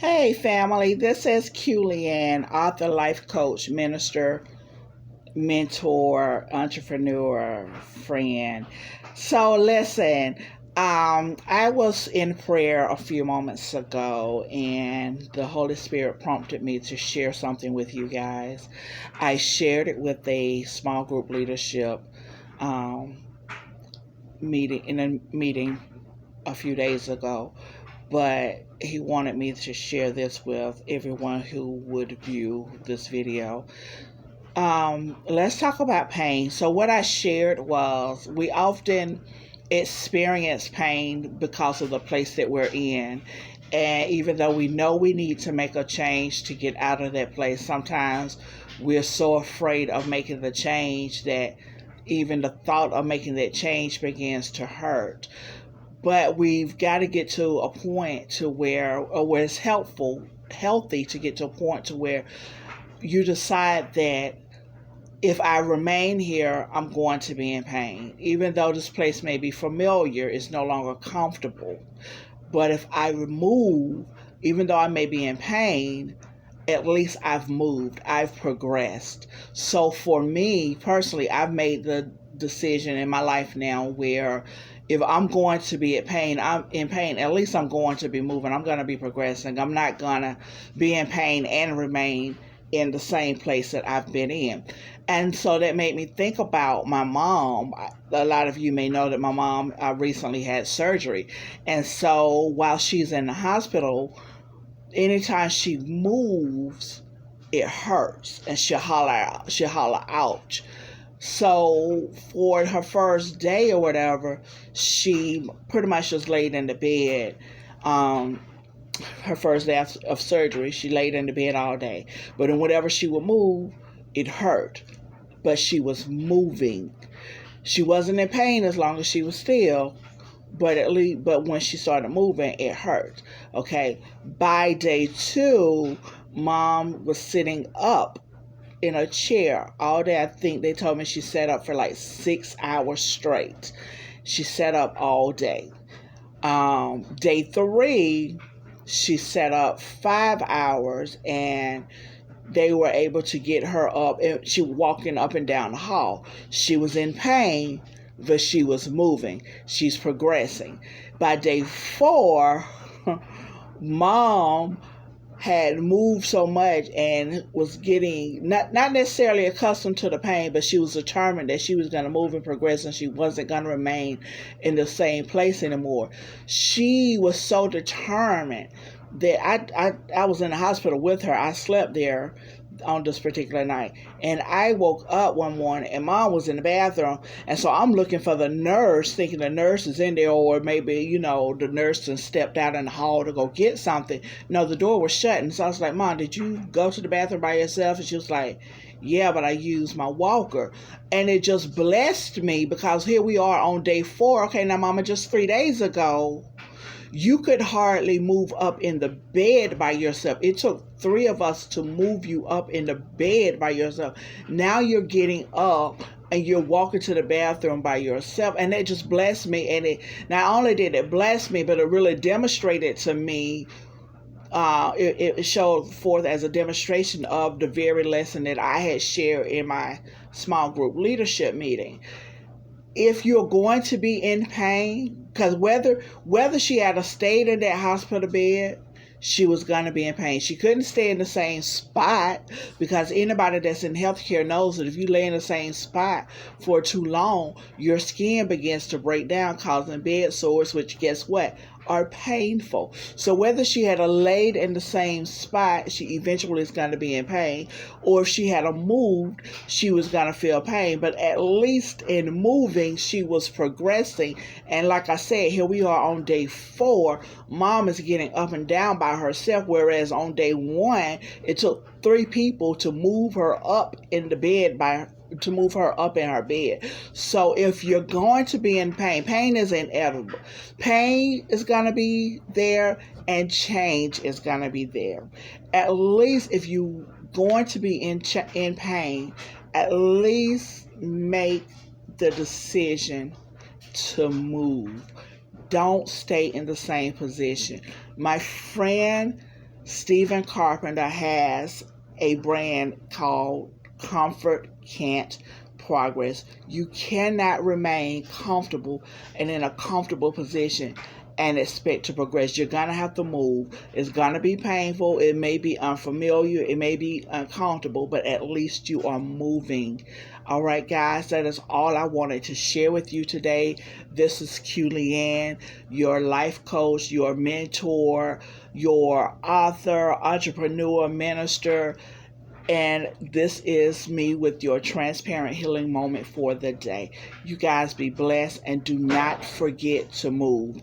Hey, family, this is Leanne, author, life coach, minister, mentor, entrepreneur, friend. So, listen, I was in prayer a few moments ago, and the Holy Spirit prompted me to share something with you guys. I shared it with a small group leadership um, meeting a few days ago, but he wanted me to share this with everyone who would view this video. Let's talk about pain. So, what I shared was we often experience pain because of the place that we're in. And even though we know we need to make a change to get out of that place, sometimes we're so afraid of making the change that even the thought of making that change begins to hurt. But we've got to get to a point to where it's healthy to get to a point to where you decide that if I remain here, I'm going to be in pain. Even though this place may be familiar, it's no longer comfortable. But if I remove, even though I may be in pain, at least I've moved, I've progressed. So for me personally, I've made the decision in my life now where if I'm going to be I'm in pain, at least I'm going to be moving. I'm going to be progressing. I'm not going to be in pain and remain in the same place that I've been in. And so that made me think about my mom. A lot of you may know that my mom recently had surgery. And so while she's in the hospital, anytime she moves, it hurts, and she'll holler out. Ouch. So for her first day or whatever, she pretty much just laid in the bed. Her first day of surgery, she laid in the bed all day. But then whenever she would move, it hurt. But she was moving. She wasn't in pain as long as she was still, but when she started moving, it hurt. Okay. By day 2, mom was sitting up in a chair all day. I think they told me she sat up for like 6 hours straight. She sat up all day. Day 3, she sat up 5 hours, and they were able to get her up, and she was walking up and down the hall. She was in pain, but she was moving. She's progressing. By day 4, mom had moved so much and was getting not necessarily accustomed to the pain, but she was determined that she was going to move and progress, and she wasn't going to remain in the same place anymore. She was so determined that I was in the hospital with her. I slept there on this particular night, and I woke up one morning and mom was in the bathroom, and so I'm looking for the nurse, thinking the nurse is in there, or maybe the nurse stepped out in the hall to go get something. No, the door was shut, and so I was like, Mom, did you go to the bathroom by yourself? And she was like, yeah, but I used my walker. And it just blessed me, because here we are on day 4. Okay, now Mama, just 3 days ago you could hardly move up in the bed by yourself. It took 3 of us to move you up in the bed by yourself. Now you're getting up and you're walking to the bathroom by yourself. And it just blessed me. And it not only did it bless me, but it really demonstrated to me, it showed forth as a demonstration of the very lesson that I had shared in my small group leadership meeting. If you're going to be in pain, because whether she had stayed in that hospital bed, she was going to be in pain. She couldn't stay in the same spot, because anybody that's in healthcare knows that if you lay in the same spot for too long, your skin begins to break down, causing bed sores, which guess what? Are painful. So whether she had laid in the same spot, she eventually is going to be in pain, or if she had moved, she was going to feel pain. But at least in moving, she was progressing. And like I said, here we are on day 4. Mom is getting up and down by herself, whereas on day 1, it took 3 people to move her up in the bed to move her up in her bed. So if you're going to be in pain, pain is inevitable. Pain is going to be there, and change is going to be there. At least if you're going to be in pain, at least make the decision to move. Don't stay in the same position. My friend, Stephen Carpenter has a brand called Comfort Can't Progress. You cannot remain comfortable and in a comfortable position and expect to progress. You're going to have to move. It's going to be painful. It may be unfamiliar. It may be uncomfortable, but at least you are moving. All right, guys, that is all I wanted to share with you today. This is Q Leanne, your life coach, your mentor, your author, entrepreneur, minister. And this is me with your transparent healing moment for the day. You guys be blessed and do not forget to move.